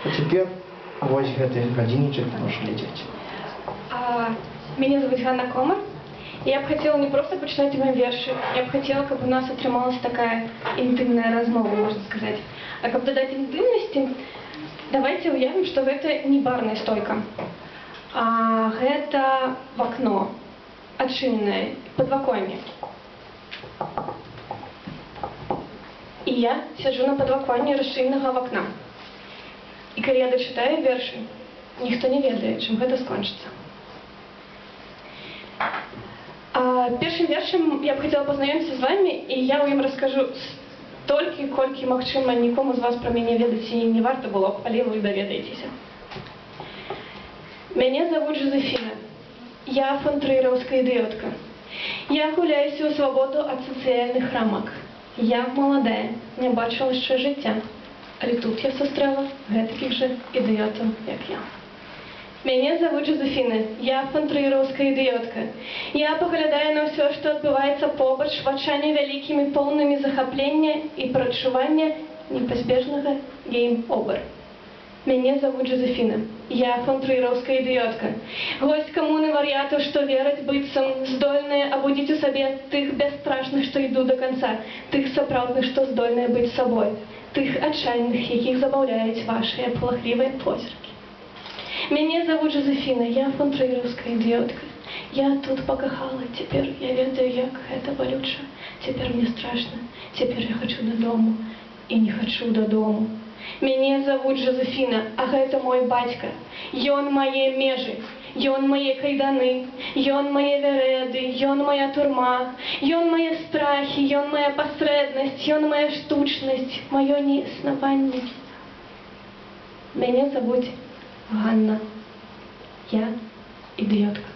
А цяпер вось гэты гадзіннічак можа ляцець. Меня зовут Ганна Комар. Я бы хотела не просто почитать мои верши, я бы хотела, чтобы у нас отрымалась такая интимная размова, можно сказать. А как додать интимности, давайте уявим, что это не барная стойка, а это в окно, отчиненное, подвоконник. И я сижу на подвоконні расчиненного окна. И когда я дочитаю верши, никто не ведает, чем это скончится. Першым вершам я б хотела пазнаёміцца з вами, і я ў ім раскажу столькі, колькі магчыма нікому з вас пра мяне ведаць і не варта было б, але вы даведаецеся. Мяне зовут Жозефина. Я фон-трыераўская ідыётка. Я гуляюся ў свабоду ад сацыяльных рамак. Я маладая, не бачыла яшчэ жыцця, але тут я сустрэла гэтакіх жа ідыётаў, як я. Мяне зовут Жозефина. Я фон-трыераўская ідыётка. Я паглядаю на ўсё, што адбываецца побач, вачамі вялікімі, поўнымі захаплення і прачування непазбежнага гейм-овер. Мяне зовут Жозефина. Я фон-трыераўская ідыётка. Госць камуны вар'ятаў, што вераць быццам здольныя абудзіць у сабе тых бясстрашных, што іду да канца, тых сапраўдных, што здольныя быць сабой, тых адчайных, якіх забаўляюць вашыя палахлівыя позіркі. Мяне зовут Жозефина, я фон-трыераўская ідыётка. Я тут пакахала, цяпер я ведаю, як гэта балюча. Цяпер мне страшна, цяпер я хачу дадому і не хачу дадому. Мяне зовут Жозефина, а гэта мой бацька. Ён мае межы, ён мае кайданы, ён мае вярэды, ён мая турма, ён мае страхі, ён мая пасрэднасць, ён мая штучнасць, маё неіснаванне. Мяне зовут Ганна. Я ідыётка.